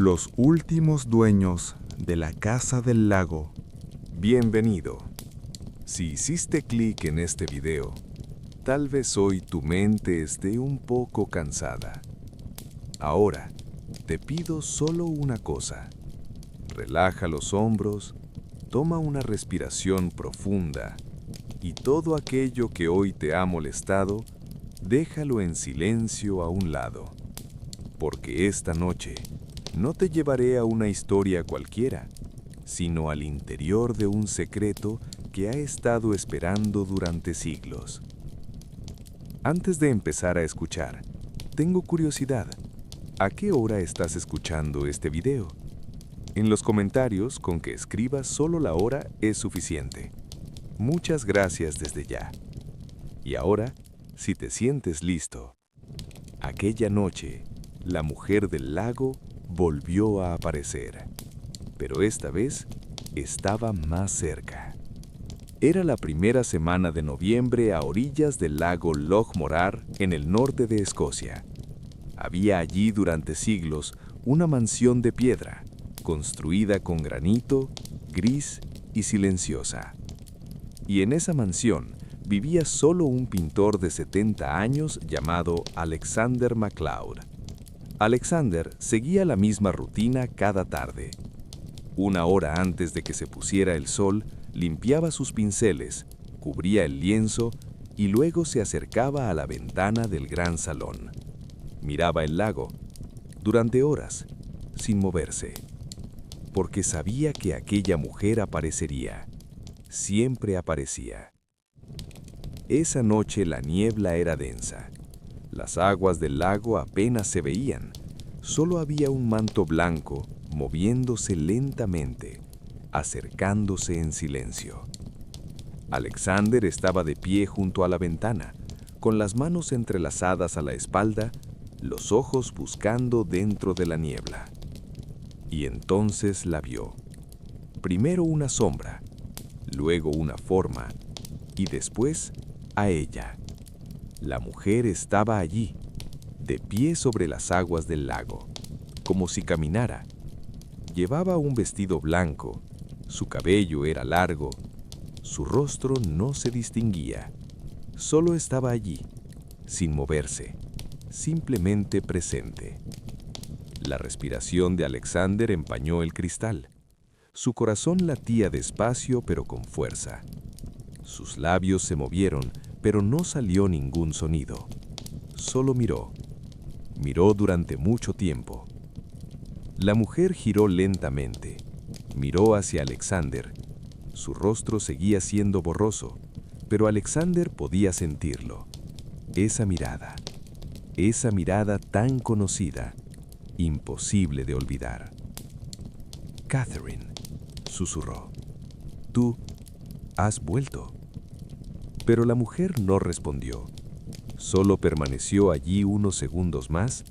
Los últimos dueños de la Casa del Lago. Bienvenido. Si hiciste clic en este video, tal vez hoy tu mente esté un poco cansada. Ahora, te pido solo una cosa. Relaja los hombros, toma una respiración profunda y todo aquello que hoy te ha molestado, déjalo en silencio a un lado. Porque esta noche no te llevaré a una historia cualquiera, sino al interior de un secreto que ha estado esperando durante siglos. Antes de empezar a escuchar, tengo curiosidad. ¿A qué hora estás escuchando este video? En los comentarios, con que escribas solo la hora es suficiente. Muchas gracias desde ya. Y ahora, si te sientes listo, aquella noche, la mujer del lago volvió a aparecer, pero esta vez estaba más cerca. Era la primera semana de noviembre a orillas del lago Loch Morar, en el norte de Escocia. Había allí durante siglos una mansión de piedra, construida con granito, gris y silenciosa. Y en esa mansión vivía solo un pintor de 70 años llamado Alexander MacLeod. Alexander seguía la misma rutina cada tarde. Una hora antes de que se pusiera el sol, limpiaba sus pinceles, cubría el lienzo y luego se acercaba a la ventana del gran salón. Miraba el lago, durante horas, sin moverse, porque sabía que aquella mujer aparecería. Siempre aparecía. Esa noche la niebla era densa. Las aguas del lago apenas se veían. Solo había un manto blanco moviéndose lentamente, acercándose en silencio. Alexander estaba de pie junto a la ventana, con las manos entrelazadas a la espalda, los ojos buscando dentro de la niebla. Y entonces la vio. Primero una sombra, luego una forma, y después a ella. La mujer estaba allí, de pie sobre las aguas del lago, como si caminara. Llevaba un vestido blanco, su cabello era largo, su rostro no se distinguía. Solo estaba allí, sin moverse, simplemente presente. La respiración de Alexander empañó el cristal. Su corazón latía despacio pero con fuerza. Sus labios se movieron, pero no salió ningún sonido. Solo miró. Miró durante mucho tiempo. La mujer giró lentamente. Miró hacia Alexander. Su rostro seguía siendo borroso, pero Alexander podía sentirlo. Esa mirada tan conocida, imposible de olvidar. «Catherine», susurró, «tú has vuelto». Pero la mujer no respondió. Solo permaneció allí unos segundos más,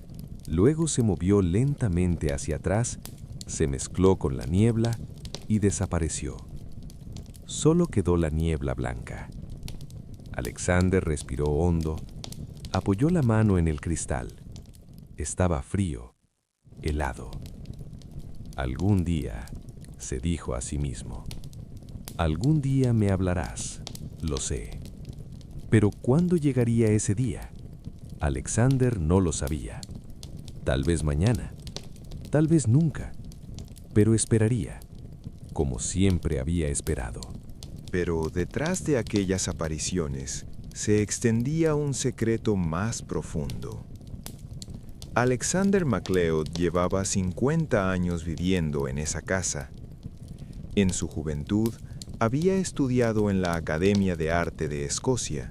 luego se movió lentamente hacia atrás, se mezcló con la niebla y desapareció. Solo quedó la niebla blanca. Alexander respiró hondo, apoyó la mano en el cristal. Estaba frío, helado. «Algún día», se dijo a sí mismo, «algún día me hablarás, lo sé». Pero ¿cuándo llegaría ese día? Alexander no lo sabía. Tal vez mañana, tal vez nunca, pero esperaría, como siempre había esperado. Pero detrás de aquellas apariciones se extendía un secreto más profundo. Alexander MacLeod llevaba 50 años viviendo en esa casa. En su juventud, había estudiado en la Academia de Arte de Escocia.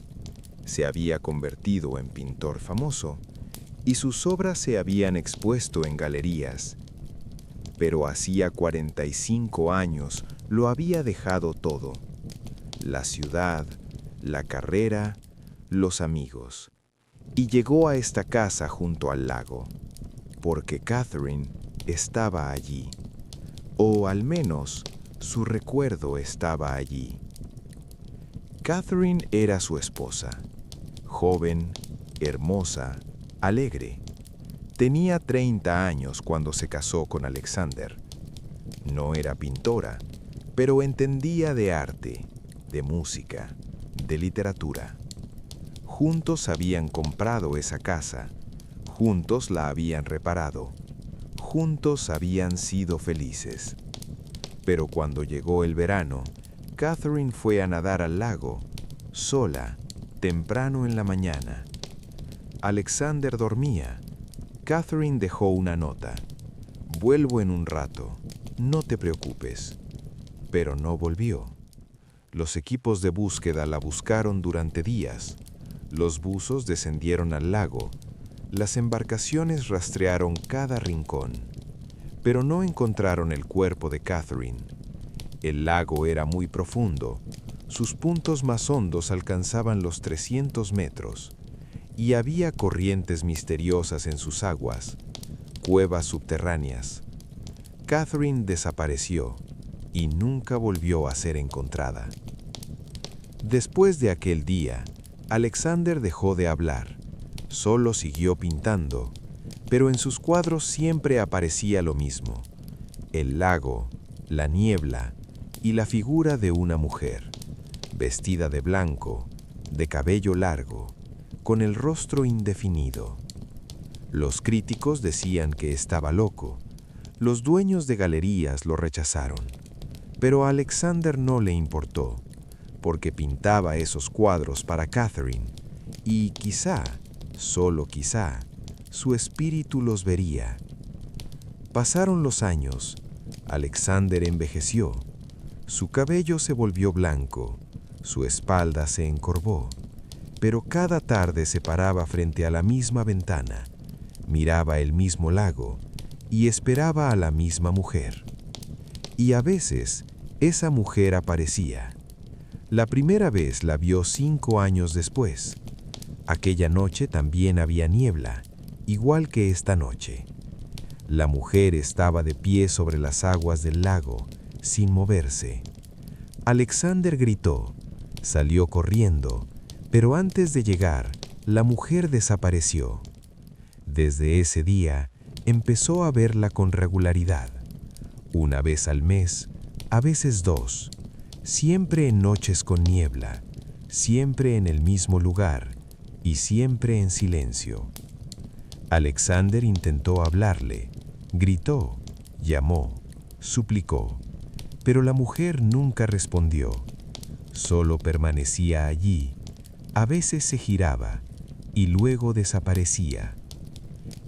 Se había convertido en pintor famoso y sus obras se habían expuesto en galerías. Pero hacía 45 años lo había dejado todo: la ciudad, la carrera, los amigos. Y llegó a esta casa junto al lago, porque Catherine estaba allí, o al menos su recuerdo estaba allí. Catherine era su esposa, joven, hermosa, alegre. Tenía 30 años cuando se casó con Alexander. No era pintora, pero entendía de arte, de música, de literatura. Juntos habían comprado esa casa, juntos la habían reparado, juntos habían sido felices. Pero cuando llegó el verano, Catherine fue a nadar al lago, sola, temprano en la mañana. Alexander dormía. Catherine dejó una nota. «Vuelvo en un rato, no te preocupes». Pero no volvió. Los equipos de búsqueda la buscaron durante días. Los buzos descendieron al lago. Las embarcaciones rastrearon cada rincón. Pero no encontraron el cuerpo de Catherine. El lago era muy profundo. Sus puntos más hondos alcanzaban los 300 metros. Y había corrientes misteriosas en sus aguas, cuevas subterráneas. Catherine desapareció y nunca volvió a ser encontrada. Después de aquel día, Alexander dejó de hablar, solo siguió pintando, pero en sus cuadros siempre aparecía lo mismo: el lago, la niebla y la figura de una mujer, vestida de blanco, de cabello largo, con el rostro indefinido. Los críticos decían que estaba loco. Los dueños de galerías lo rechazaron. Pero a Alexander no le importó, porque pintaba esos cuadros para Catherine, y quizá, solo quizá, su espíritu los vería. Pasaron los años. Alexander envejeció. Su cabello se volvió blanco, su espalda se encorvó. Pero cada tarde se paraba frente a la misma ventana, miraba el mismo lago y esperaba a la misma mujer. Y a veces esa mujer aparecía. La primera vez la vio 5 años después. Aquella noche también había niebla, igual que esta noche. La mujer estaba de pie sobre las aguas del lago, sin moverse. Alexander gritó, salió corriendo, pero antes de llegar, la mujer desapareció. Desde ese día, empezó a verla con regularidad. Una vez al mes, a veces 2, siempre en noches con niebla, siempre en el mismo lugar y siempre en silencio. Alexander intentó hablarle, gritó, llamó, suplicó, pero la mujer nunca respondió. Solo permanecía allí. A veces se giraba y luego desaparecía.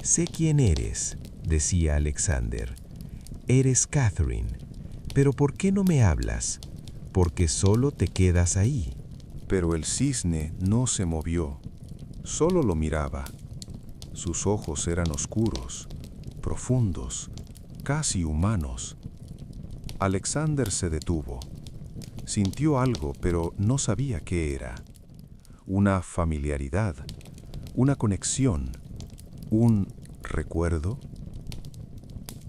«Sé quién eres», decía Alexander. «Eres Catherine. Pero ¿por qué no me hablas? Porque solo te quedas ahí». Pero el cisne no se movió, solo lo miraba. Sus ojos eran oscuros, profundos, casi humanos. Alexander se detuvo. Sintió algo, pero no sabía qué era. Una familiaridad, una conexión, un recuerdo.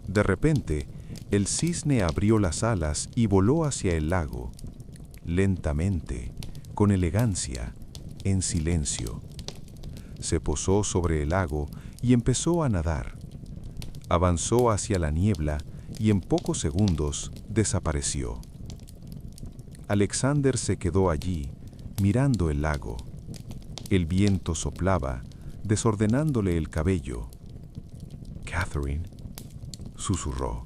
De repente, el cisne abrió las alas y voló hacia el lago, lentamente, con elegancia, en silencio. Se posó sobre el lago y empezó a nadar. Avanzó hacia la niebla y en pocos segundos desapareció. Alexander se quedó allí, mirando el lago. El viento soplaba, desordenándole el cabello. «Catherine», susurró.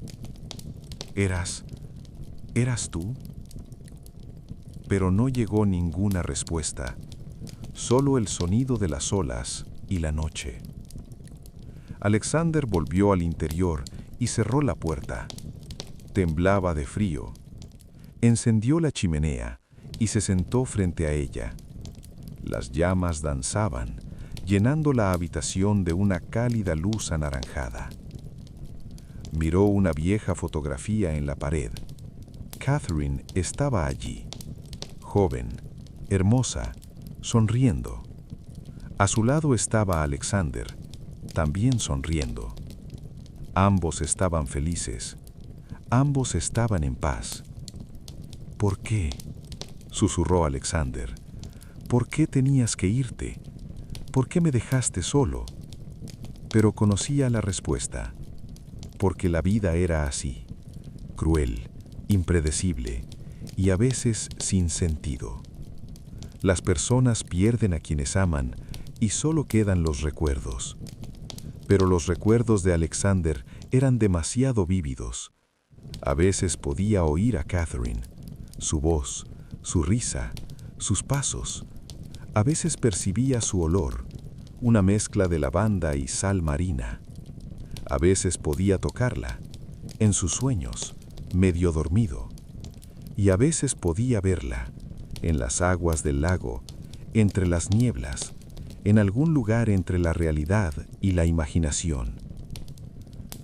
¿Eras tú?» Pero no llegó ninguna respuesta, solo el sonido de las olas y la noche. Alexander volvió al interior y cerró la puerta. Temblaba de frío. Encendió la chimenea y se sentó frente a ella. Las llamas danzaban, llenando la habitación de una cálida luz anaranjada. Miró una vieja fotografía en la pared. Catherine estaba allí, joven, hermosa, sonriendo. A su lado estaba Alexander, también sonriendo. Ambos estaban felices, ambos estaban en paz. «¿Por qué?», susurró Alexander. «¿Por qué tenías que irte? ¿Por qué me dejaste solo?» pero conocía la respuesta, porque la vida era así, cruel, impredecible y a veces sin sentido. Las personas pierden a quienes aman y solo quedan los recuerdos. Pero los recuerdos de Alexander eran demasiado vívidos. A veces podía oír a Catherine, su voz, su risa, sus pasos. A veces percibía su olor, una mezcla de lavanda y sal marina. A veces podía tocarla, en sus sueños, medio dormido. Y a veces podía verla, en las aguas del lago, entre las nieblas, en algún lugar entre la realidad y la imaginación.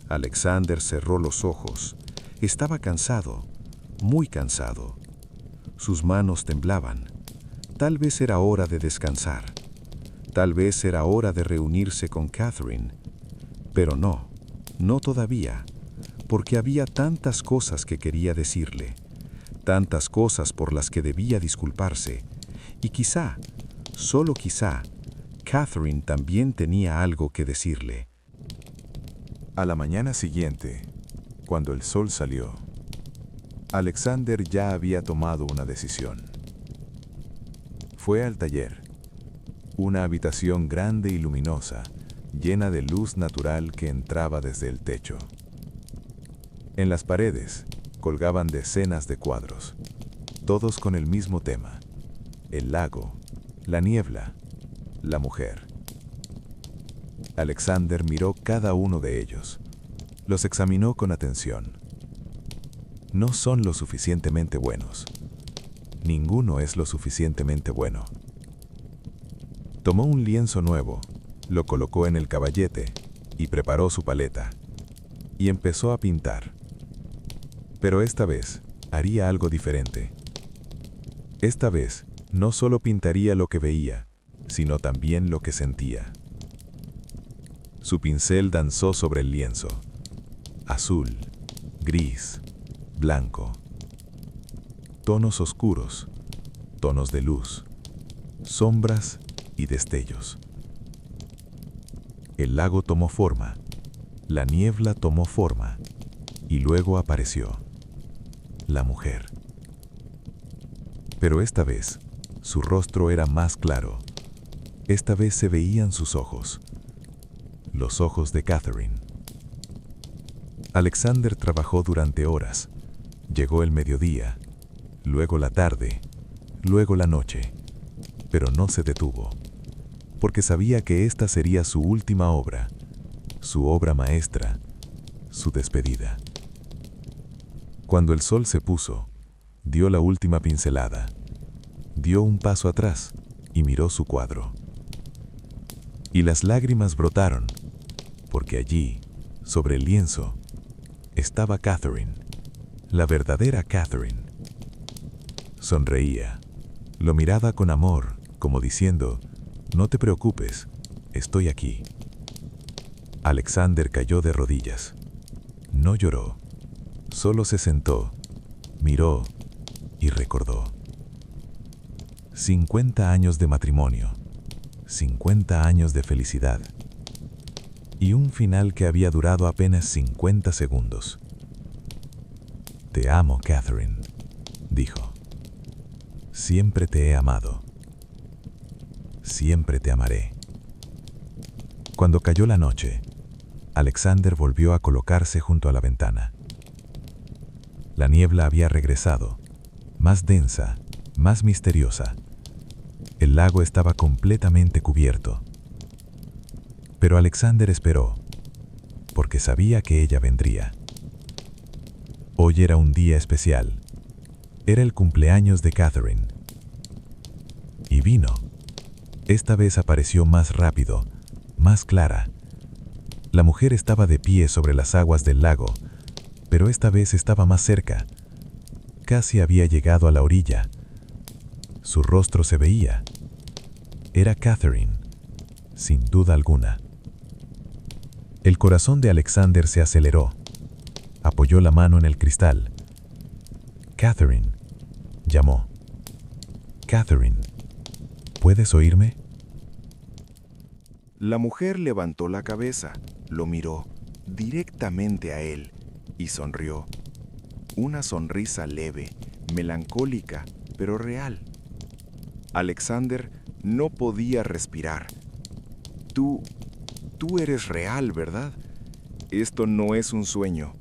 Alexander cerró los ojos. Estaba cansado, muy cansado. Sus manos temblaban. Tal vez era hora de descansar. Tal vez era hora de reunirse con Catherine. Pero no, no todavía, porque había tantas cosas que quería decirle, tantas cosas por las que debía disculparse, y quizá, solo quizá, Catherine también tenía algo que decirle. A la mañana siguiente, cuando el sol salió, Alexander ya había tomado una decisión. Fue al taller, una habitación grande y luminosa, llena de luz natural que entraba desde el techo. En las paredes colgaban decenas de cuadros, todos con el mismo tema: el lago, la niebla, la mujer. Alexander miró cada uno de ellos. Los examinó con atención. No son lo suficientemente buenos. Ninguno es lo suficientemente bueno. Tomó un lienzo nuevo, lo colocó en el caballete y preparó su paleta. Y empezó a pintar. Pero esta vez haría algo diferente. Esta vez no solo pintaría lo que veía, sino también lo que sentía. Su pincel danzó sobre el lienzo. Azul, gris, blanco. Tonos oscuros, tonos de luz, sombras y destellos. El lago tomó forma, la niebla tomó forma, y luego apareció la mujer. Pero esta vez, su rostro era más claro. Esta vez se veían sus ojos, los ojos de Catherine. Alexander trabajó durante horas. Llegó el mediodía, luego la tarde, luego la noche, pero no se detuvo, porque sabía que esta sería su última obra, su obra maestra, su despedida. Cuando el sol se puso, dio la última pincelada, dio un paso atrás y miró su cuadro. Y las lágrimas brotaron, porque allí, sobre el lienzo, estaba Catherine, la verdadera Catherine. Sonreía, lo miraba con amor, como diciendo: no te preocupes, estoy aquí. Alexander cayó de rodillas. No lloró, solo se sentó, miró y recordó. 50 años de matrimonio, 50 años de felicidad, y un final que había durado apenas 50 segundos. Te amo, Catherine, dijo. Siempre te he amado. Siempre te amaré. Cuando cayó la noche, Alexander volvió a colocarse junto a la ventana. La niebla había regresado, más densa, más misteriosa. El lago estaba completamente cubierto. Pero Alexander esperó, porque sabía que ella vendría. Hoy era un día especial. Era el cumpleaños de Catherine. Y vino. Esta vez apareció más rápido, más clara. La mujer estaba de pie sobre las aguas del lago, pero esta vez estaba más cerca. Casi había llegado a la orilla. Su rostro se veía. Era Catherine, sin duda alguna. El corazón de Alexander se aceleró. Apoyó la mano en el cristal. Catherine, llamó. Catherine, ¿puedes oírme? La mujer levantó la cabeza, lo miró directamente a él y sonrió. Una sonrisa leve, melancólica, pero real. Alexander no podía respirar. Tú eres real, ¿verdad? Esto no es un sueño.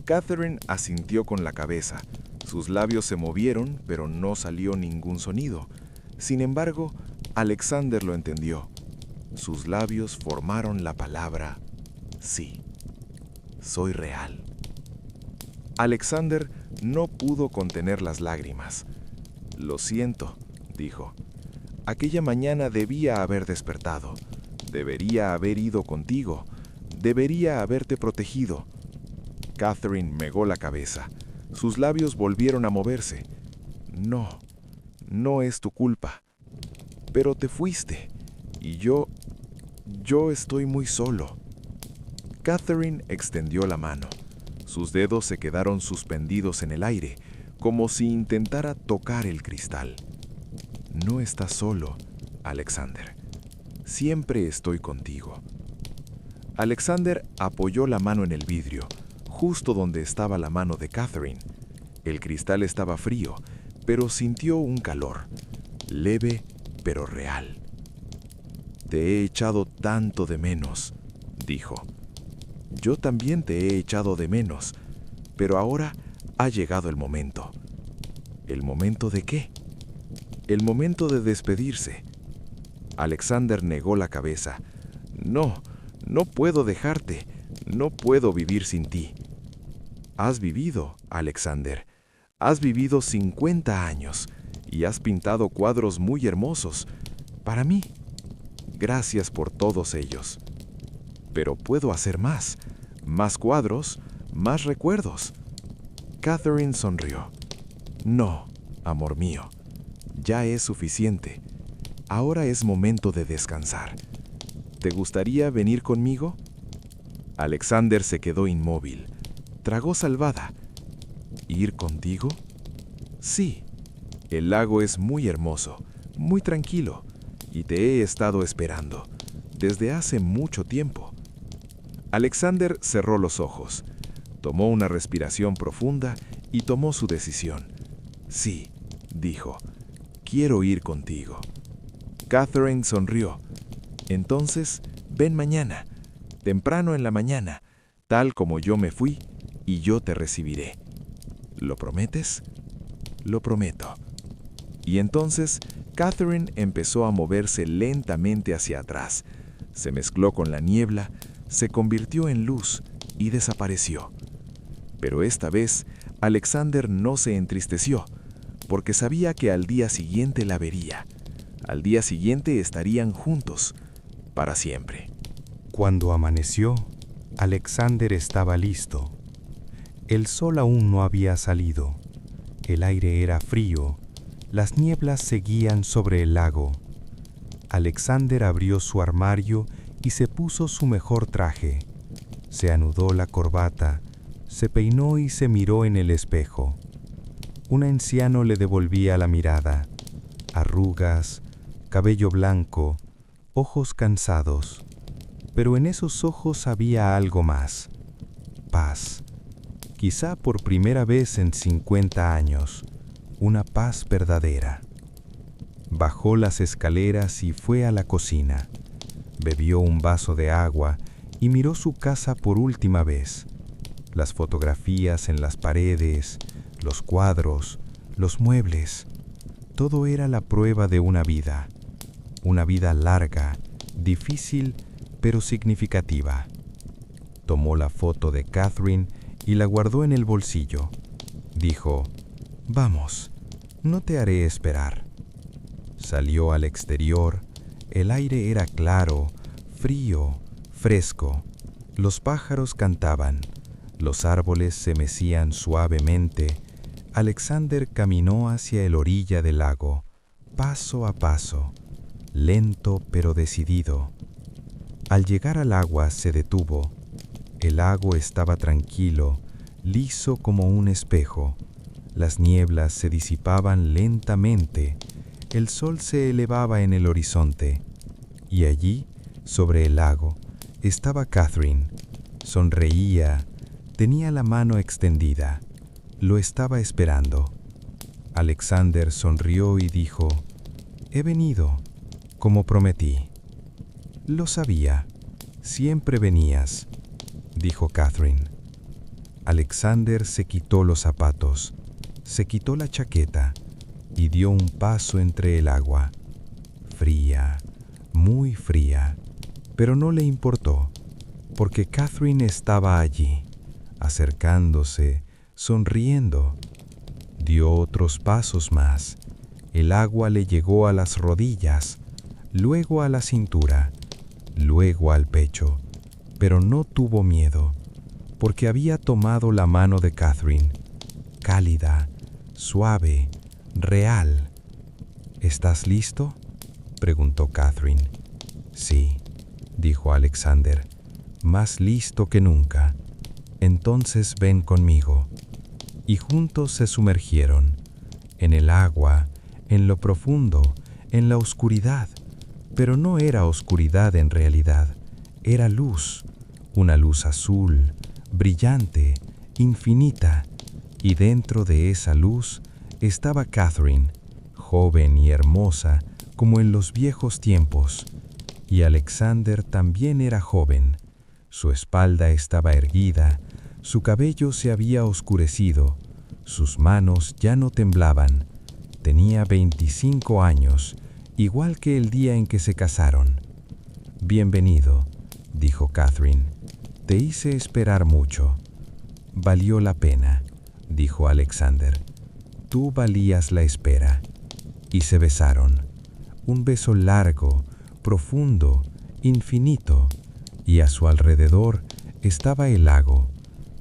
Catherine asintió con la cabeza. Sus labios se movieron, pero no salió ningún sonido. Sin embargo, Alexander lo entendió. Sus labios formaron la palabra sí. Soy real. Alexander no pudo contener las lágrimas. Lo siento, dijo. Aquella mañana debía haber despertado. Debería haber ido contigo. Debería haberte protegido. Catherine negó la cabeza. Sus labios volvieron a moverse. No es tu culpa. Pero te fuiste. Y yo estoy muy solo. Catherine extendió la mano. Sus dedos se quedaron suspendidos en el aire, como si intentara tocar el cristal. No estás solo, Alexander. Siempre estoy contigo. Alexander apoyó la mano en el vidrio, justo donde estaba la mano de Catherine. El cristal estaba frío, pero sintió un calor, leve pero real. Te he echado tanto de menos, dijo. Yo también te he echado de menos, pero ahora ha llegado el momento. ¿El momento de qué? El momento de despedirse. Alexander negó la cabeza. No puedo dejarte. No puedo vivir sin ti. Has vivido, Alexander. Has vivido 50 años y has pintado cuadros muy hermosos. Para mí. Gracias por todos ellos. Pero puedo hacer más. Más cuadros, más recuerdos. Catherine sonrió. No, amor mío. Ya es suficiente. Ahora es momento de descansar. ¿Te gustaría venir conmigo? Alexander se quedó inmóvil. Tragó salvada. ¿Ir contigo? Sí. El lago es muy hermoso, muy tranquilo, y te he estado esperando desde hace mucho tiempo. Alexander cerró los ojos, tomó una respiración profunda y tomó su decisión. Sí, dijo, quiero ir contigo. Catherine sonrió. Entonces, ven mañana, temprano en la mañana, tal como yo me fui, y yo te recibiré. ¿Lo prometes? Lo prometo. Y entonces, Catherine empezó a moverse lentamente hacia atrás. Se mezcló con la niebla, se convirtió en luz y desapareció. Pero esta vez, Alexander no se entristeció, porque sabía que al día siguiente la vería. Al día siguiente estarían juntos, para siempre. Cuando amaneció, Alexander estaba listo. El sol aún no había salido. El aire era frío. Las nieblas seguían sobre el lago. Alexander abrió su armario y se puso su mejor traje. Se anudó la corbata, se peinó y se miró en el espejo. Un anciano le devolvía la mirada. Arrugas, cabello blanco, ojos cansados. Pero en esos ojos había algo más. Paz. Quizá por primera vez en 50 años. Una paz verdadera. Bajó las escaleras y fue a la cocina. Bebió un vaso de agua y miró su casa por última vez. Las fotografías en las paredes, los cuadros, los muebles. Todo era la prueba de una vida larga, difícil, pero significativa. Tomó la foto de Catherine y la guardó en el bolsillo. Dijo, «Vamos, no te haré esperar». Salió al exterior. El aire era claro, frío, fresco. Los pájaros cantaban. Los árboles se mecían suavemente. Alexander caminó hacia la orilla del lago, paso a paso, lento pero decidido. Al llegar al agua se detuvo. El lago estaba tranquilo, liso como un espejo. Las nieblas se disipaban lentamente. El sol se elevaba en el horizonte. Y allí, Sobre el lago estaba Catherine. Sonreía, tenía la mano extendida. Lo estaba esperando. Alexander sonrió y dijo: «He venido, como prometí». «Lo sabía. Siempre venías», dijo Catherine. Alexander se quitó los zapatos, se quitó la chaqueta y dio un paso entre el agua. Fría, muy fría, pero no le importó, porque Catherine estaba allí, acercándose, sonriendo. Dio otros pasos más. El agua le llegó a las rodillas, luego a la cintura, luego al pecho, pero no tuvo miedo, porque había tomado la mano de Catherine, cálida, suave, real. «¿Estás listo?», preguntó Catherine. «Sí», dijo Alexander, «más listo que nunca». «Entonces ven conmigo». Y juntos se sumergieron, en el agua, en lo profundo, en la oscuridad. Pero no era oscuridad en realidad, era luz, una luz azul, brillante, infinita. Y dentro de esa luz estaba Catherine, joven y hermosa como en los viejos tiempos. Y Alexander también era joven. Su espalda estaba erguida, su cabello se había oscurecido, sus manos ya no temblaban. Tenía 25 años, igual que el día en que se casaron. «Bienvenido», dijo Catherine. «Te hice esperar mucho». «Valió la pena», dijo Alexander. «Tú valías la espera». Y se besaron. Un beso largo, profundo, infinito, y a su alrededor estaba el lago,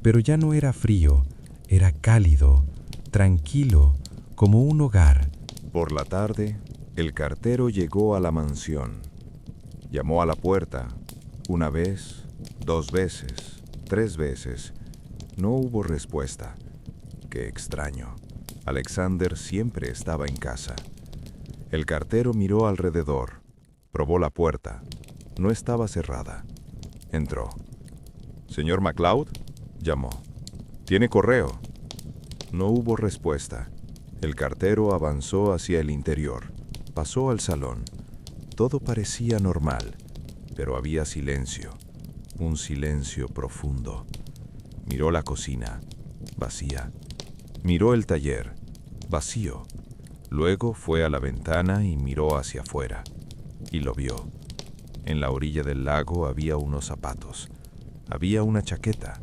pero ya no era frío, era cálido, tranquilo, como un hogar. Por la tarde, el cartero llegó a la mansión. Llamó a la puerta, una vez, 2 veces, 3 veces. No hubo respuesta. Qué extraño. Alexander siempre estaba en casa. El cartero miró alrededor, probó la puerta. No estaba cerrada. Entró. «¿Señor MacLeod?», llamó. «¿Tiene correo?». No hubo respuesta. El cartero avanzó hacia el interior. Pasó al salón. Todo parecía normal, pero había silencio. Un silencio profundo. Miró la cocina, vacía. Miró el taller, vacío. Luego fue a la ventana y miró hacia afuera. Y lo vio. En la orilla del lago había unos zapatos. Había una chaqueta.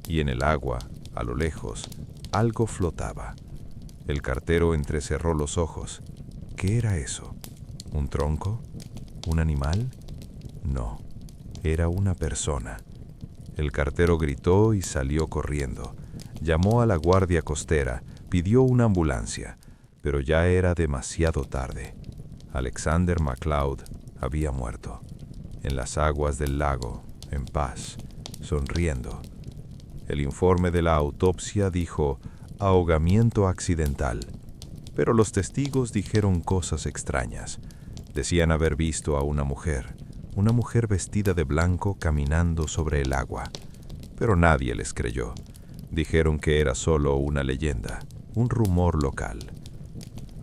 Y en el agua, a lo lejos, algo flotaba. El cartero entrecerró los ojos. ¿Qué era eso? ¿Un tronco? ¿Un animal? No, era una persona. El cartero gritó y salió corriendo. Llamó a la guardia costera, pidió una ambulancia, pero ya era demasiado tarde. Alexander MacLeod había muerto. En las aguas del lago, en paz, sonriendo. El informe de la autopsia dijo ahogamiento accidental, pero los testigos dijeron cosas extrañas. Decían haber visto a una mujer vestida de blanco caminando sobre el agua, pero nadie les creyó. Dijeron que era solo una leyenda, un rumor local.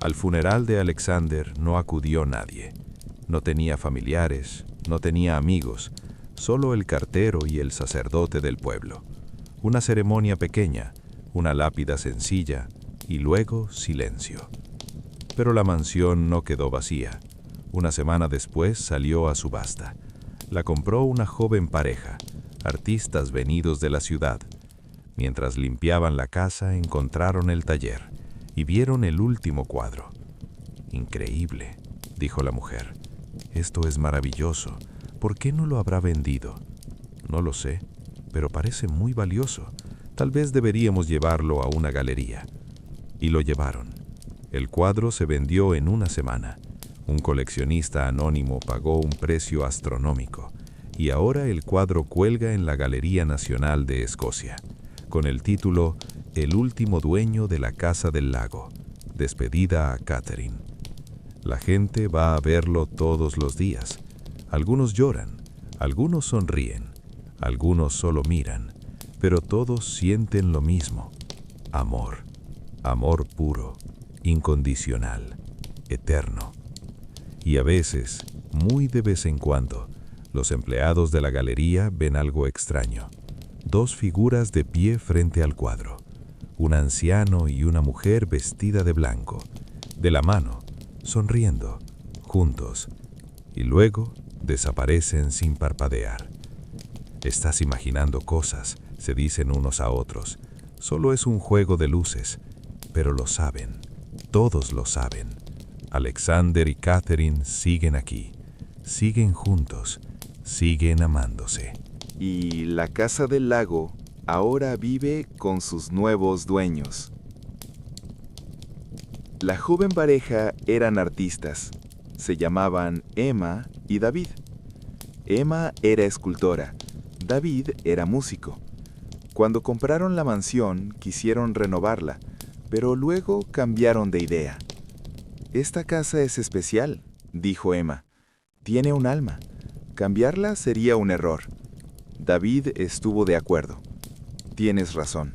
Al funeral de Alexander no acudió nadie. No tenía familiares, no tenía amigos, solo el cartero y el sacerdote del pueblo. Una ceremonia pequeña, una lápida sencilla y luego silencio. Pero la mansión no quedó vacía. Una semana después salió a subasta. La compró una joven pareja, artistas venidos de la ciudad. Mientras limpiaban la casa encontraron el taller y vieron el último cuadro. «Increíble», dijo la mujer. «Esto es maravilloso. ¿Por qué no lo habrá vendido?» «No lo sé, pero parece muy valioso. Tal vez deberíamos llevarlo a una galería». Y lo llevaron. El cuadro se vendió en una semana. Un coleccionista anónimo pagó un precio astronómico, y ahora el cuadro cuelga en la Galería Nacional de Escocia, con el título «El último dueño de la Casa del Lago. Despedida a Catherine». La gente va a verlo todos los días. Algunos lloran, Algunos sonríen, algunos solo miran, pero todos sienten lo mismo. Amor, amor puro, incondicional, eterno. Y a veces, muy de vez en cuando, los empleados de la galería ven algo extraño. Dos figuras de pie frente al cuadro. Un anciano y una mujer vestida de blanco, de la mano, sonriendo, juntos, y luego desaparecen sin parpadear. Estás imaginando cosas, se dicen unos a otros. Solo es un juego de luces, pero lo saben, todos lo saben. Alexander y Catherine siguen aquí, siguen juntos, siguen amándose. Y la casa del lago ahora vive con sus nuevos dueños. La joven pareja eran artistas. Se llamaban Emma y David. Emma era escultora. David era músico. Cuando compraron la mansión, quisieron renovarla, pero luego cambiaron de idea. «Esta casa es especial», dijo Emma. «Tiene un alma. Cambiarla sería un error». David estuvo de acuerdo. «Tienes razón.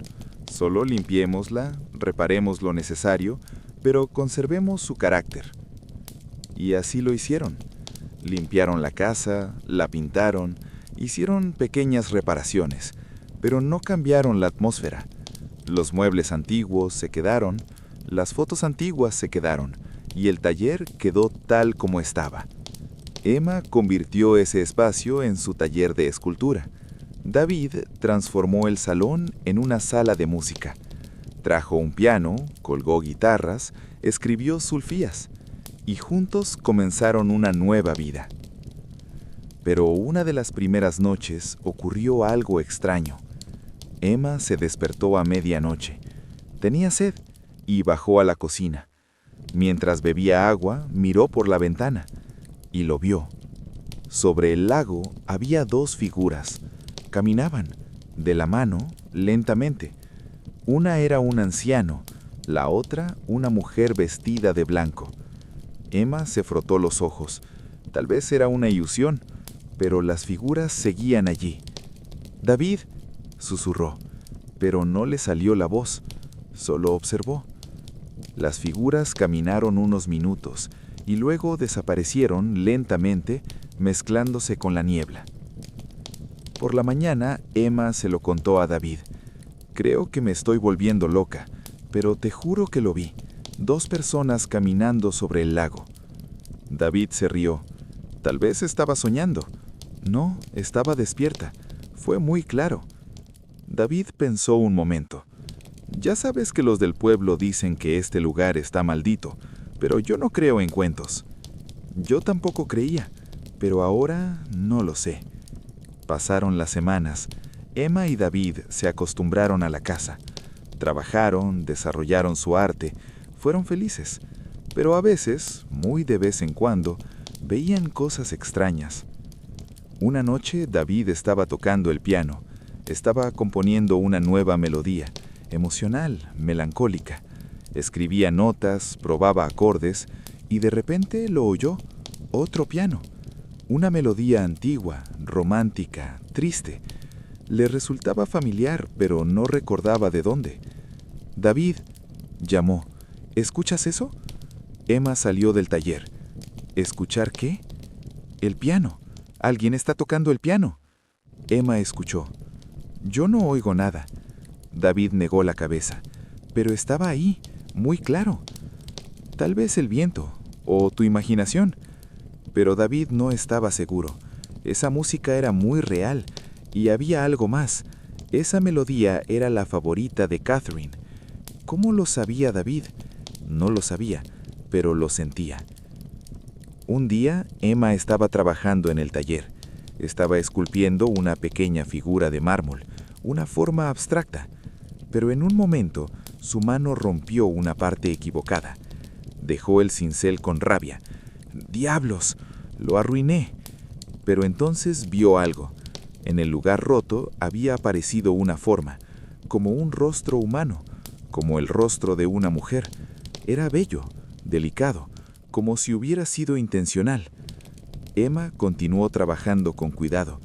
Solo limpiémosla, reparemos lo necesario, pero conservemos su carácter». Y así lo hicieron. Limpiaron la casa, la pintaron, hicieron pequeñas reparaciones, pero no cambiaron la atmósfera. Los muebles antiguos se quedaron, las fotos antiguas se quedaron, y el taller quedó tal como estaba. Emma convirtió ese espacio en su taller de escultura. David transformó el salón en una sala de música. Trajo un piano, colgó guitarras, escribió sulfías, y juntos comenzaron una nueva vida. Pero una de las primeras noches ocurrió algo extraño. Emma se despertó a medianoche. Tenía sed y bajó a la cocina. Mientras bebía agua, miró por la ventana y lo vio. Sobre el lago había dos figuras. Caminaban, de la mano, lentamente. Una era un anciano, la otra una mujer vestida de blanco. Emma se frotó los ojos. Tal vez era una ilusión, pero las figuras seguían allí. «David», susurró, pero no le salió la voz, solo observó. Las figuras caminaron unos minutos y luego desaparecieron lentamente, mezclándose con la niebla. Por la mañana, Emma se lo contó a David. «Creo que me estoy volviendo loca, pero te juro que lo vi. Dos personas caminando sobre el lago». David se rió. «Tal vez estaba soñando». «No, estaba despierta. Fue muy claro». David pensó un momento. «Ya sabes que los del pueblo dicen que este lugar está maldito, pero yo no creo en cuentos». «Yo tampoco creía, pero ahora no lo sé». Pasaron las semanas. Emma y David se acostumbraron a la casa. Trabajaron, desarrollaron su arte, fueron felices. Pero a veces, muy de vez en cuando, veían cosas extrañas. Una noche David estaba tocando el piano. Estaba componiendo una nueva melodía, emocional, melancólica. Escribía notas, probaba acordes, y de repente lo oyó, otro piano. Una melodía antigua, romántica, triste. Le resultaba familiar, pero no recordaba de dónde. «David», llamó, «¿escuchas eso?» Emma salió del taller. «¿Escuchar qué?» «El piano. Alguien está tocando el piano». Emma escuchó. «Yo no oigo nada». David negó la cabeza. «Pero estaba ahí, muy claro». «Tal vez el viento, o tu imaginación». Pero David no estaba seguro. Esa música era muy real, y había algo más. Esa melodía era la favorita de Catherine. ¿Cómo lo sabía David? No lo sabía, pero lo sentía. Un día, Emma estaba trabajando en el taller. Estaba esculpiendo una pequeña figura de mármol, una forma abstracta. Pero en un momento, su mano rompió una parte equivocada. Dejó el cincel con rabia. «¡Diablos! Lo arruiné». Pero entonces vio algo. En el lugar roto había aparecido una forma, como un rostro humano, como el rostro de una mujer. Era bello, delicado, como si hubiera sido intencional. Emma continuó trabajando con cuidado.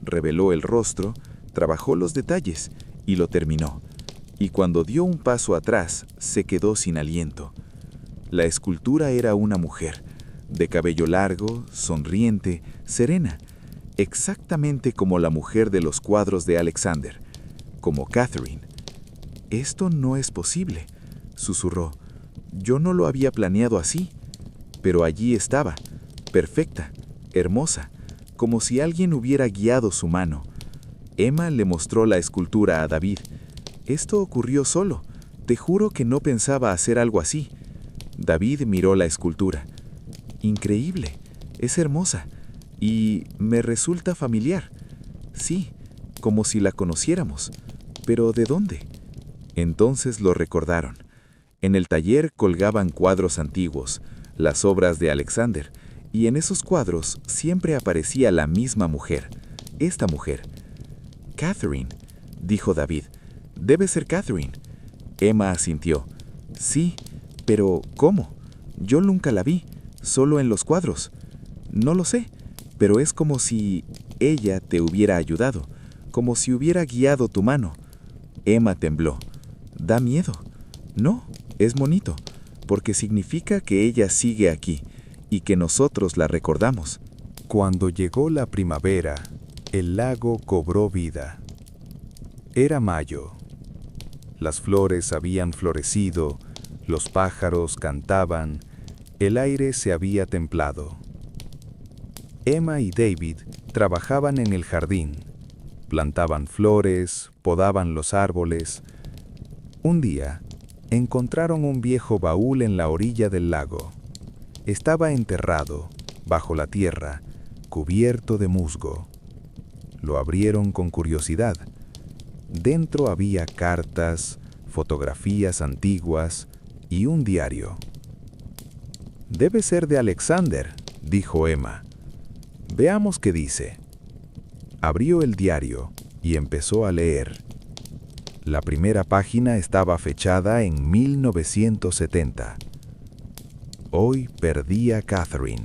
Reveló el rostro, trabajó los detalles y lo terminó. Y cuando dio un paso atrás, se quedó sin aliento. La escultura era una mujer, de cabello largo, sonriente, serena, exactamente como la mujer de los cuadros de Alexander, como Catherine. «Esto no es posible», susurró. «Yo no lo había planeado así». Pero allí estaba, perfecta, hermosa, como si alguien hubiera guiado su mano. Emma le mostró la escultura a David. «Esto ocurrió solo. Te juro que no pensaba hacer algo así». David miró la escultura. «Increíble, es hermosa y me resulta familiar. Sí, como si la conociéramos. ¿Pero de dónde?». Entonces lo recordaron. En el taller colgaban cuadros antiguos, las obras de Alexander, y en esos cuadros siempre aparecía la misma mujer, esta mujer. «Catherine», dijo David. «Debe ser Catherine». Emma asintió. «Sí, pero ¿cómo? Yo nunca la vi, solo en los cuadros». «No lo sé, pero es como si ella te hubiera ayudado, como si hubiera guiado tu mano». Emma tembló. «Da miedo». «No, es bonito, porque significa que ella sigue aquí y que nosotros la recordamos». Cuando llegó la primavera, el lago cobró vida. Era mayo. Las flores habían florecido, los pájaros cantaban, el aire se había templado. Emma y David trabajaban en el jardín, plantaban flores, podaban los árboles. Un día, encontraron un viejo baúl en la orilla del lago. Estaba enterrado, bajo la tierra, cubierto de musgo. Lo abrieron con curiosidad. Dentro había cartas, fotografías antiguas y un diario. «Debe ser de Alexander», dijo Emma. «Veamos qué dice». Abrió el diario y empezó a leer. La primera página estaba fechada en 1970. «Hoy perdí a Catherine.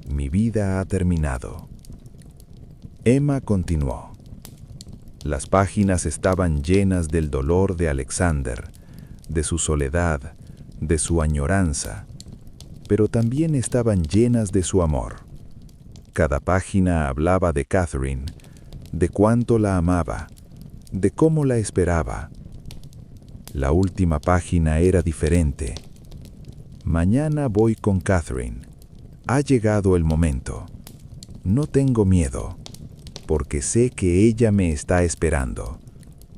Mi vida ha terminado». Emma continuó. Las páginas estaban llenas del dolor de Alexander, de su soledad, de su añoranza, pero también estaban llenas de su amor. Cada página hablaba de Catherine, de cuánto la amaba, de cómo la esperaba. La última página era diferente. «Mañana voy con Catherine. Ha llegado el momento. No tengo miedo, porque sé que ella me está esperando,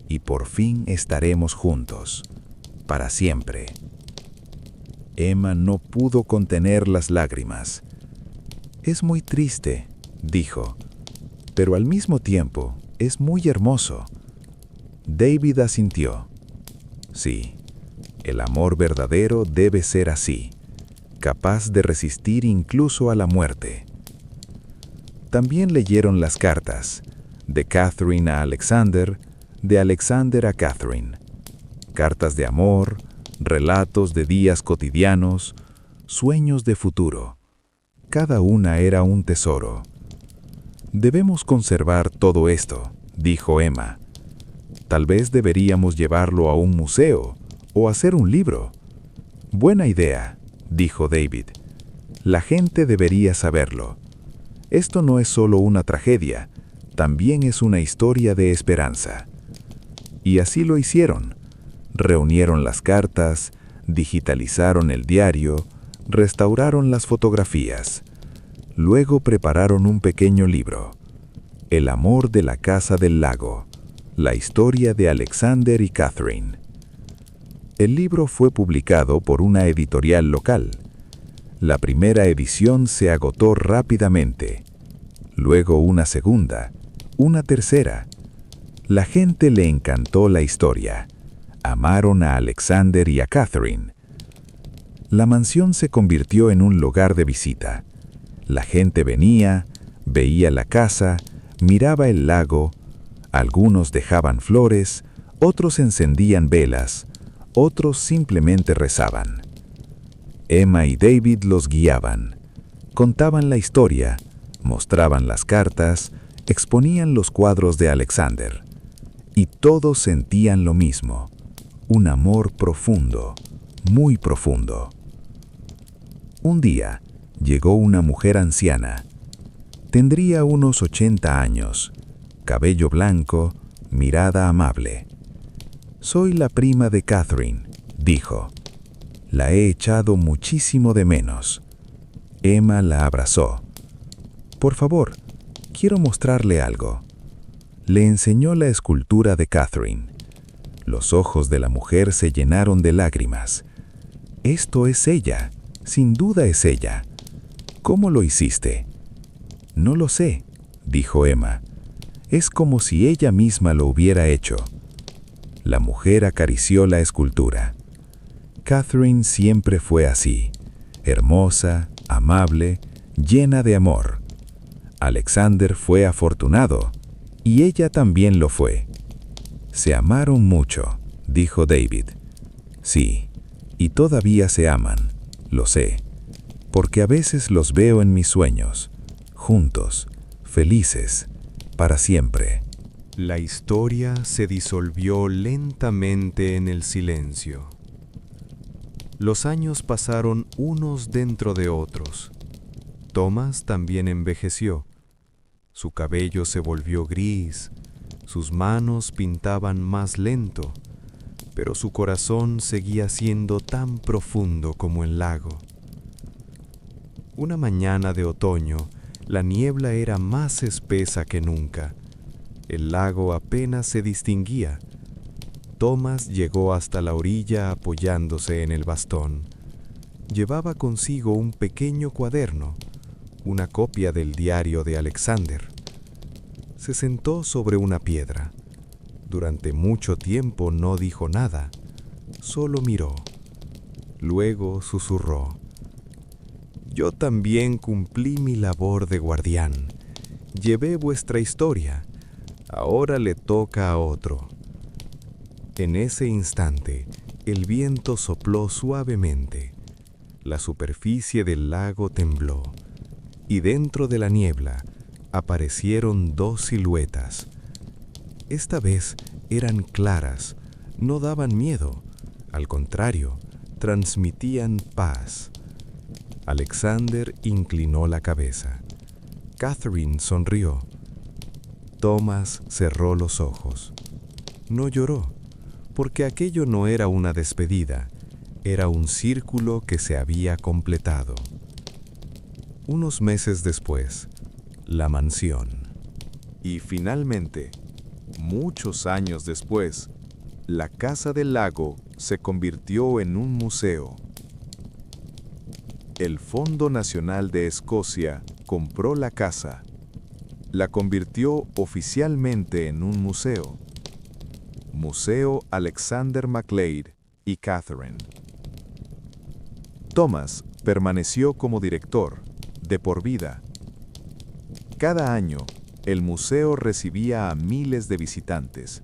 y por fin estaremos juntos, para siempre». Emma no pudo contener las lágrimas. «Es muy triste», dijo, «pero al mismo tiempo es muy hermoso». David asintió. «Sí, el amor verdadero debe ser así, capaz de resistir incluso a la muerte». También leyeron las cartas, de Catherine a Alexander, de Alexander a Catherine. Cartas de amor, relatos de días cotidianos, sueños de futuro. Cada una era un tesoro. «Debemos conservar todo esto», dijo Emma. «Tal vez deberíamos llevarlo a un museo o hacer un libro». «Buena idea», dijo David. «La gente debería saberlo. Esto no es solo una tragedia, también es una historia de esperanza». Y así lo hicieron. Reunieron las cartas, digitalizaron el diario, restauraron las fotografías. Luego prepararon un pequeño libro, El amor de la casa del lago, la historia de Alexander y Catherine. El libro fue publicado por una editorial local. La primera edición se agotó rápidamente. Luego una segunda, una tercera. La gente le encantó la historia. Amaron a Alexander y a Catherine. La mansión se convirtió en un lugar de visita. La gente venía, veía la casa, miraba el lago. Algunos dejaban flores, otros encendían velas, otros simplemente rezaban. Emma y David los guiaban. Contaban la historia, mostraban las cartas, exponían los cuadros de Alexander. Y todos sentían lo mismo, un amor profundo, muy profundo. Un día llegó una mujer anciana. Tendría unos 80 años, cabello blanco, mirada amable. «Soy la prima de Catherine», dijo. «La he echado muchísimo de menos». Emma la abrazó. «Por favor, quiero mostrarle algo». Le enseñó la escultura de Catherine. Los ojos de la mujer se llenaron de lágrimas. «Esto es ella, sin duda es ella. ¿Cómo lo hiciste?» «No lo sé», dijo Emma. «Es como si ella misma lo hubiera hecho». La mujer acarició la escultura. Catherine siempre fue así, hermosa, amable, llena de amor. Alexander fue afortunado, y ella también lo fue. «Se amaron mucho», dijo David. «Sí, y todavía se aman, lo sé, porque a veces los veo en mis sueños, juntos, felices, para siempre». La historia se disolvió lentamente en el silencio. Los años pasaron unos dentro de otros. Thomas también envejeció. Su cabello se volvió gris, sus manos pintaban más lento, pero su corazón seguía siendo tan profundo como el lago. Una mañana de otoño, la niebla era más espesa que nunca. El lago apenas se distinguía. Thomas llegó hasta la orilla apoyándose en el bastón. Llevaba consigo un pequeño cuaderno, una copia del diario de Alexander. Se sentó sobre una piedra. Durante mucho tiempo no dijo nada, solo miró. Luego susurró: «Yo también cumplí mi labor de guardián. Llevé vuestra historia. Ahora le toca a otro». En ese instante, el viento sopló suavemente. La superficie del lago tembló, y dentro de la niebla aparecieron dos siluetas. Esta vez eran claras, no daban miedo, al contrario, transmitían paz. Alexander inclinó la cabeza. Catherine sonrió. Thomas cerró los ojos. No lloró, porque aquello no era una despedida, era un círculo que se había completado. Unos meses después, la mansión. Y finalmente, muchos años después, la Casa del Lago se convirtió en un museo. El Fondo Nacional de Escocia compró la casa. La convirtió oficialmente en un museo. Museo Alexander MacLeod y Catherine. Thomas permaneció como director, de por vida. Cada año, el museo recibía a miles de visitantes.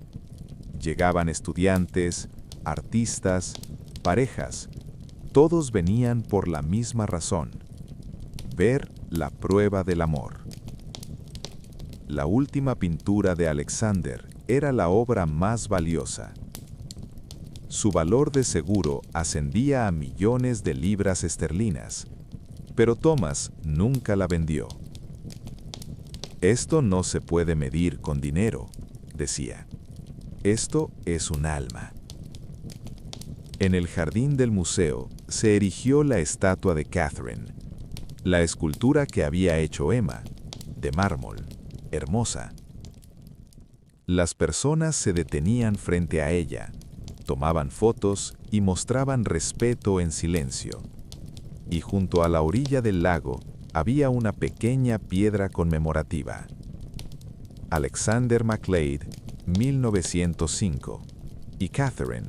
Llegaban estudiantes, artistas, parejas. Todos venían por la misma razón: ver la prueba del amor. La última pintura de Alexander era la obra más valiosa. Su valor de seguro ascendía a millones de libras esterlinas, pero Thomas nunca la vendió. «Esto no se puede medir con dinero», decía. «Esto es un alma». En el jardín del museo se erigió la estatua de Catherine, la escultura que había hecho Emma, de mármol, hermosa. Las personas se detenían frente a ella, tomaban fotos y mostraban respeto en silencio. Y junto a la orilla del lago había una pequeña piedra conmemorativa. Alexander MacLeod, 1905, y Catherine,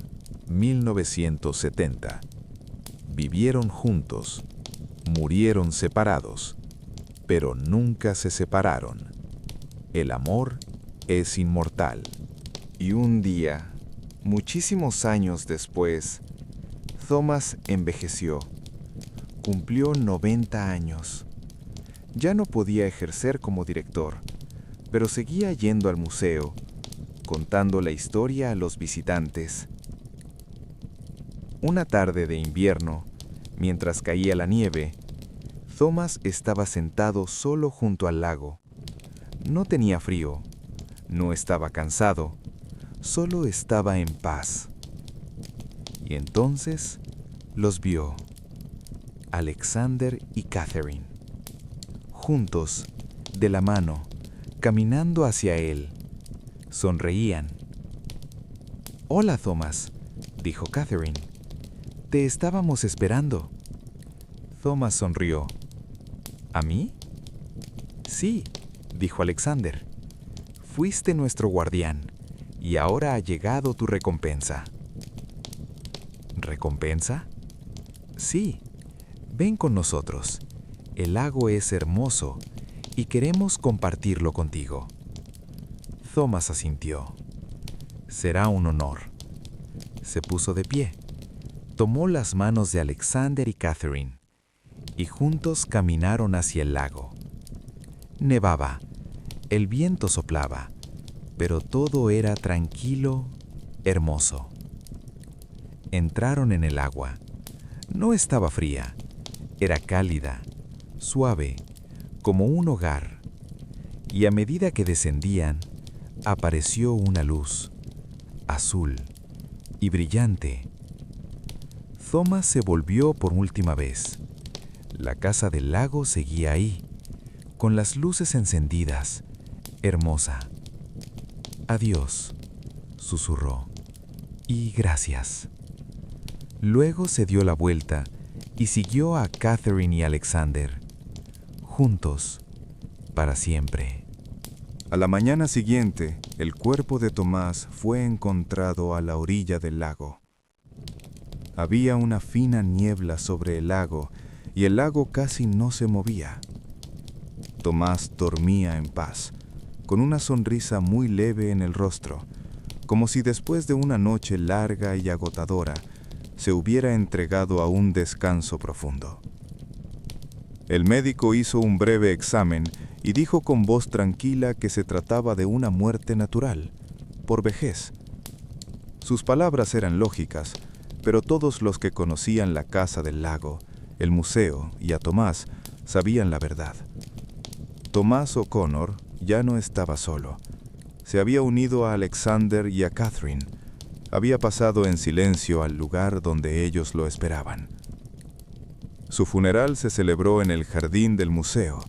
1970. Vivieron juntos, murieron separados, pero nunca se separaron. El amor es inmortal. Y un día, muchísimos años después, Thomas envejeció. Cumplió 90 años. Ya no podía ejercer como director, pero seguía yendo al museo, contando la historia a los visitantes. Una tarde de invierno, mientras caía la nieve, Thomas estaba sentado solo junto al lago. No tenía frío, no estaba cansado, solo estaba en paz. Y entonces los vio, Alexander y Catherine, juntos, de la mano, caminando hacia él. Sonreían. «Hola, Thomas», dijo Catherine. «Te estábamos esperando». Thomas sonrió. «¿A mí?» «Sí», dijo Alexander. «Fuiste nuestro guardián, y ahora ha llegado tu recompensa». ¿Recompensa? «Sí. Ven con nosotros. El lago es hermoso, y queremos compartirlo contigo». Thomas asintió. «Será un honor». Se puso de pie, tomó las manos de Alexander y Catherine, y juntos caminaron hacia el lago. Nevaba, el viento soplaba, pero todo era tranquilo, hermoso. Entraron en el agua. No estaba fría, era cálida, suave, como un hogar. Y a medida que descendían, apareció una luz, azul y brillante. Thomas se volvió por última vez. La casa del lago seguía ahí, con las luces encendidas, hermosa. «Adiós», susurró, «y gracias». Luego se dio la vuelta y siguió a Catherine y Alexander, juntos, para siempre. A la mañana siguiente, el cuerpo de Tomás fue encontrado a la orilla del lago. Había una fina niebla sobre el lago y el lago casi no se movía. Tomás dormía en paz, con una sonrisa muy leve en el rostro, como si después de una noche larga y agotadora se hubiera entregado a un descanso profundo. El médico hizo un breve examen y dijo con voz tranquila que se trataba de una muerte natural, por vejez. Sus palabras eran lógicas, pero todos los que conocían la casa del lago, el museo y a Tomás sabían la verdad. Tomás O'Connor ya no estaba solo. Se había unido a Alexander y a Catherine. Había pasado en silencio al lugar donde ellos lo esperaban. Su funeral se celebró en el jardín del museo,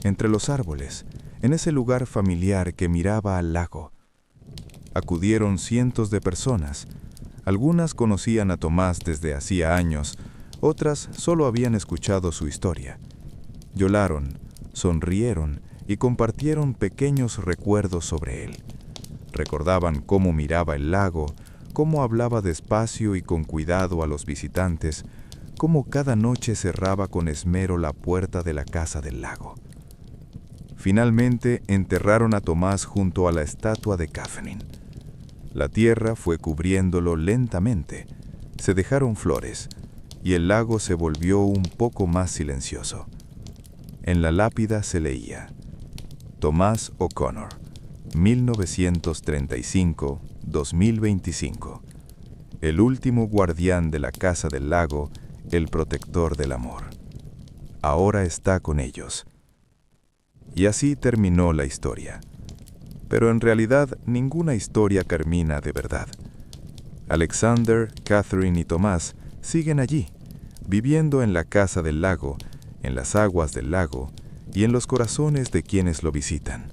entre los árboles, en ese lugar familiar que miraba al lago. Acudieron cientos de personas. Algunas conocían a Tomás desde hacía años, otras solo habían escuchado su historia. Lloraron, sonrieron y compartieron pequeños recuerdos sobre él. Recordaban cómo miraba el lago, cómo hablaba despacio y con cuidado a los visitantes, cómo cada noche cerraba con esmero la puerta de la casa del lago. Finalmente enterraron a Tomás junto a la estatua de Catherine. La tierra fue cubriéndolo lentamente, se dejaron flores, y el lago se volvió un poco más silencioso. En la lápida se leía: Tomás O'Connor, 1935-2025. El último guardián de la casa del lago, el protector del amor. Ahora está con ellos. Y así terminó la historia. Pero en realidad ninguna historia termina de verdad. Alexander, Catherine y Tomás siguen allí, viviendo en la casa del lago, en las aguas del lago y en los corazones de quienes lo visitan.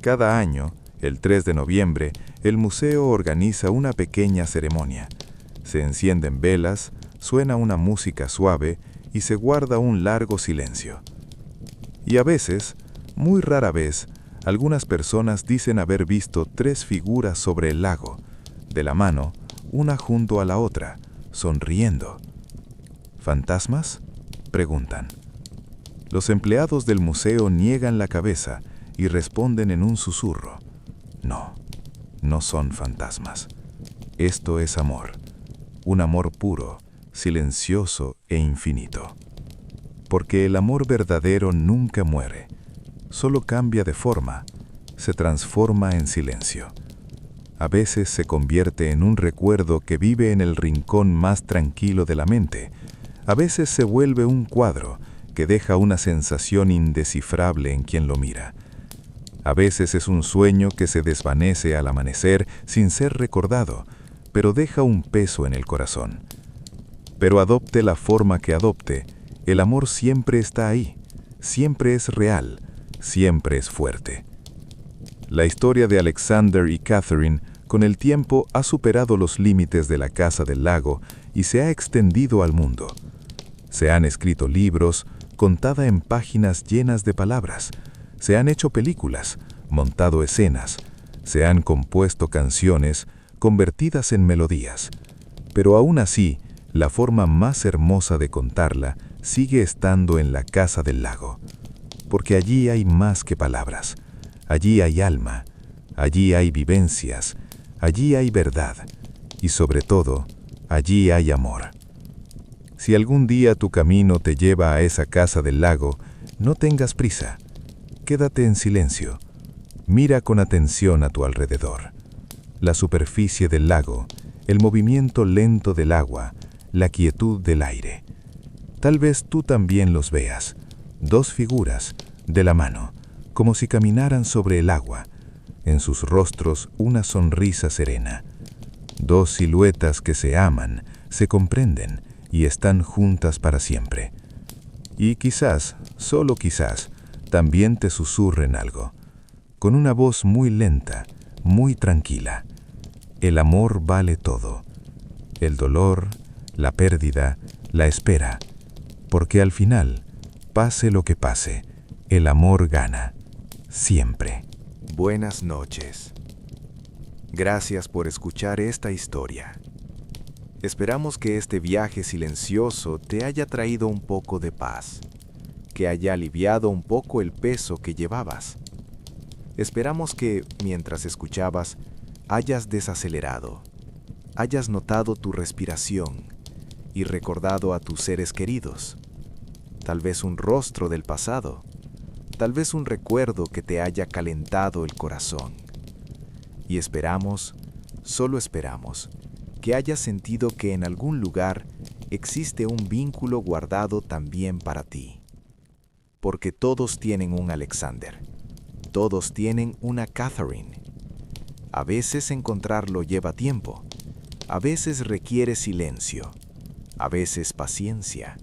Cada año, el 3 de noviembre, el museo organiza una pequeña ceremonia. Se encienden velas, suena una música suave y se guarda un largo silencio. Y a veces, muy rara vez, algunas personas dicen haber visto 3 figuras sobre el lago, de la mano, una junto a la otra, sonriendo. ¿Fantasmas?, preguntan. Los empleados del museo niegan la cabeza y responden en un susurro: no, no son fantasmas. Esto es amor, un amor puro, silencioso e infinito. porque el amor verdadero nunca muere, solo cambia de forma, se transforma en silencio. A veces se convierte en un recuerdo que vive en el rincón más tranquilo de la mente. A veces se vuelve un cuadro que deja una sensación indescifrable en quien lo mira. A veces es un sueño que se desvanece al amanecer sin ser recordado, pero deja un peso en el corazón. Pero adopte la forma que adopte, el amor siempre está ahí, siempre es real, siempre es fuerte. La historia de Alexander y Catherine con el tiempo ha superado los límites de la Casa del Lago y se ha extendido al mundo. Se han escrito libros, contada en páginas llenas de palabras. Se han hecho películas, montado escenas. Se han compuesto canciones, convertidas en melodías. Pero aún así, la forma más hermosa de contarla sigue estando en la Casa del Lago. Porque allí hay más que palabras. Allí hay alma, allí hay vivencias, allí hay verdad y sobre todo, allí hay amor. Si algún día tu camino te lleva a esa Casa del Lago, no tengas prisa. Quédate en silencio. Mira con atención a tu alrededor. La superficie del lago, el movimiento lento del agua, la quietud del aire. Tal vez tú también los veas, dos figuras, de la mano, como si caminaran sobre el agua, en sus rostros una sonrisa serena. Dos siluetas que se aman, se comprenden y están juntas para siempre. Y quizás, solo quizás, también te susurren algo, con una voz muy lenta, muy tranquila. El amor vale todo. El dolor, la pérdida, la espera, porque al final, pase lo que pase, el amor gana. Siempre. Buenas noches. Gracias por escuchar esta historia. Esperamos que este viaje silencioso te haya traído un poco de paz, que haya aliviado un poco el peso que llevabas. Esperamos que, mientras escuchabas, hayas desacelerado, hayas notado tu respiración y recordado a tus seres queridos, tal vez un rostro del pasado, tal vez un recuerdo que te haya calentado el corazón. Y esperamos, solo esperamos, que hayas sentido que en algún lugar existe un vínculo guardado también para ti. Porque todos tienen un Alexander, todos tienen una Catherine. A veces encontrarlo lleva tiempo, a veces requiere silencio, a veces paciencia,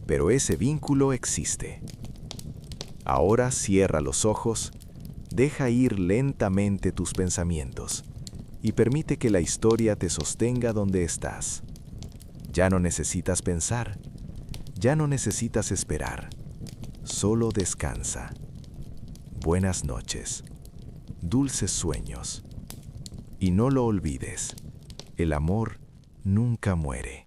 pero ese vínculo existe. Ahora cierra los ojos, deja ir lentamente tus pensamientos y permite que la historia te sostenga donde estás. Ya no necesitas pensar, ya no necesitas esperar, solo descansa. Buenas noches, dulces sueños. Y no lo olvides, el amor nunca muere.